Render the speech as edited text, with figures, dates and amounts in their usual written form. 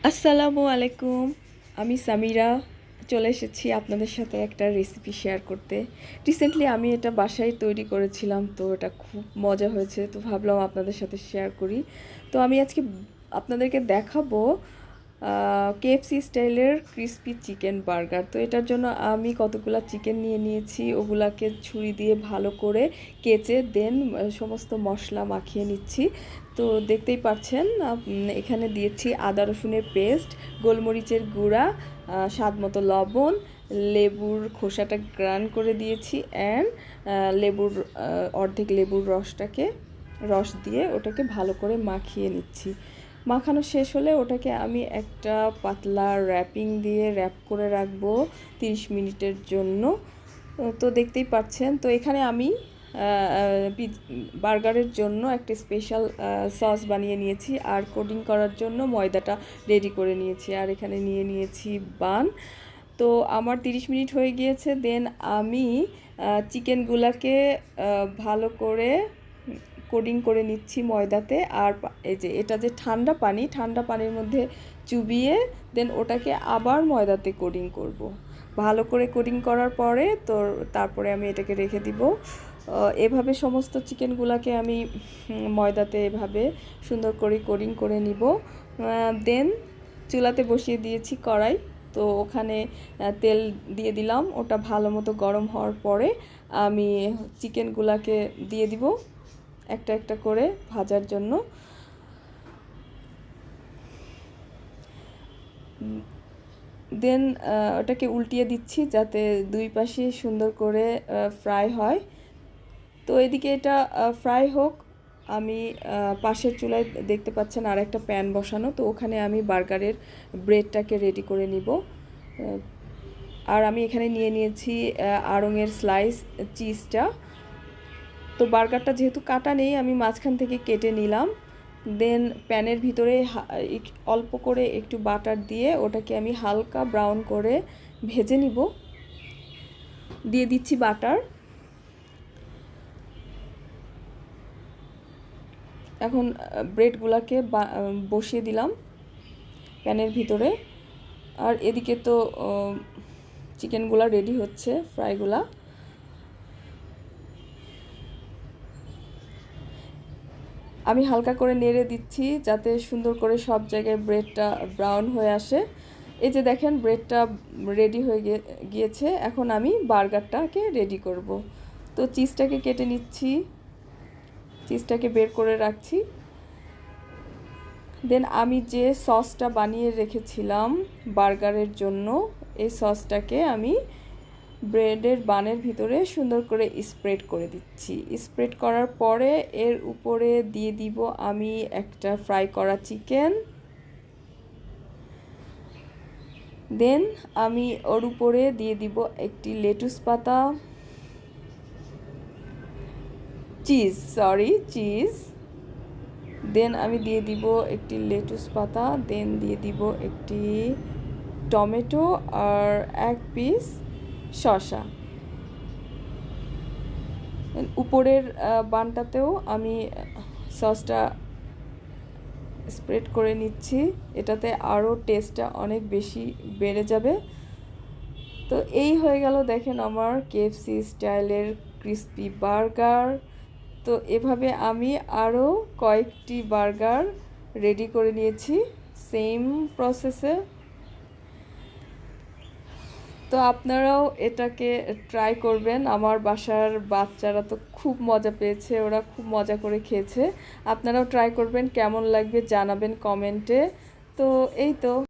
আসসালামু আলাইকুম। আমি সামিরা চলে এসেছি আপনাদের সাথে একটা রেসিপি শেয়ার করতে। রিসেন্টলি আমি এটা বাসায় তৈরি করেছিলাম, তো এটা খুব মজা হয়েছে, তো ভাবলাম আপনাদের সাথে শেয়ার করি। তো আমি আজকে আপনাদেরকে দেখাবো কেএফসি স্টাইলের ক্রিস্পি চিকেন বার্গার। তো এটার জন্য আমি কতগুলো চিকেন নিয়ে নিয়েছি, ওগুলাকে ছুরি দিয়ে ভালো করে কেচে দেন সমস্ত মশলা মাখিয়ে নিচ্ছি। তো দেখতেই পাচ্ছেন এখানে দিয়েছি আদা রসুনের পেস্ট, গোলমরিচের গুঁড়া, স্বাদ মতো লবণ, লেবুর খোসাটা গ্রাইন্ড করে দিয়েছি, অ্যান্ড লেবুর অর্ধেক লেবুর রস দিয়ে ওটাকে ভালো করে মাখিয়ে নিচ্ছি। মাখানো শেষ হলে ওটাকে আমি একটা পাতলা র্যাপিং দিয়ে র্যাপ করে রাখবো 30 মিনিটের জন্য। তো দেখতেই পাচ্ছেন, তো এখানে আমি বার্গারের জন্য একটা স্পেশাল সস বানিয়ে নিয়েছি, আর কোটিং করার জন্য ময়দাটা রেডি করে নিয়েছি, আর এখানে নিয়ে নিয়েছি বান। তো আমার 30 মিনিট হয়ে গিয়েছে। দেন আমি চিকেনগুলোকে ভালো করে কোডিং করে নিচ্ছি ময়দাতে। আর এই যে এটা যে ঠান্ডা পানির মধ্যে চুবিয়ে দেন ওটাকে আবার ময়দাতে কোডিং করব। ভালো করে কোডিং করার পরে তো তারপরে আমি এটাকে রেখে দিব। এভাবে সমস্ত চিকেনগুলোকে আমি ময়দাতে এভাবে সুন্দর করে কোডিং করে নিব। দেন চুলাতে বসিয়ে দিয়েছি কড়াই। তো ওখানে তেল দিয়ে দিলাম, ওটা ভালো মতো গরম হওয়ার পরে আমি চিকেনগুলোকে দিয়ে দিব একটা একটা করে ভাজার জন্য। দেন ওটাকে উল্টিয়ে দিচ্ছি যাতে দুই পাশে সুন্দর করে ফ্রাই হয়। তো এদিকে এটা ফ্রাই হোক, আমি পাশের চুলায় দেখতে পাচ্ছেন আর একটা প্যান বসানো, তো ওখানে আমি বার্গারের ব্রেডটাকে রেডি করে নিব। আর আমি এখানে নিয়ে নিয়েছি আড়ঙের স্লাইস চিজটা। তো বার্গারটা যেহেতু কাটা নেই, আমি মাঝখান থেকে কেটে নিলাম। দেন প্যানের ভিতরে অল্প করে একটু বাটার দিয়ে ওটাকে আমি হালকা ব্রাউন করে ভেজে নিব। দিয়ে দিচ্ছি বাটার। এখন ব্রেডগুলোকে বসিয়ে দিলাম প্যানের ভিতরে। আর এদিকে তো চিকেনগুলো রেডি হচ্ছে, ফ্রাইগুলা। আমি হালকা করে নেড়ে দিচ্ছি যাতে সুন্দর করে সব জায়গায় ব্রেডটা ব্রাউন হয়ে আসে। এই যে দেখেন ব্রেডটা রেডি হয়ে গিয়েছে। এখন আমি বার্গারটাকে রেডি করব। তো চিজটাকে কেটে নিচ্ছি, চিজটাকে বের করে রাখছি। দেন আমি যে সসটা বানিয়ে রেখেছিলাম বার্গারের জন্য, এই সসটাকে আমি ব্রেডের বানের ভিতরে সুন্দর করে স্প্রেড করে দিচ্ছি। স্প্রেড করার পরে এর উপরে দিয়ে দিব আমি একটা ফ্রাই করা চিকেন। দেন আমি ওর উপরে দিয়ে দিব একটি লেটুস পাতা, চিজ। দেন আমি দিয়ে দিব একটি লেটুস পাতা, দেন দিয়ে দিব একটি টমেটো আর এক পিস শসা। উপরের বানটাতেও আমি সসটা স্প্রেড করে নিচ্ছি, এটাতে আরও টেস্টটা অনেক বেশি বেড়ে যাবে। তো এই হয়ে গেল দেখেন আমার কেএফসি স্টাইলের ক্রিস্পি বার্গার। তো এভাবে আমি আরও কয়েকটি বার্গার রেডি করে নিয়েছি সেম প্রসেসে। তো আপনারাও এটাকে ট্রাই করবেন। আমার বাসার বাচ্চারা তো খুব মজা পেয়েছে, ওরা খুব মজা করে খেয়েছে। আপনারাও ট্রাই করবেন, কেমন লাগবে জানাবেন কমেন্টে। তো এই তো।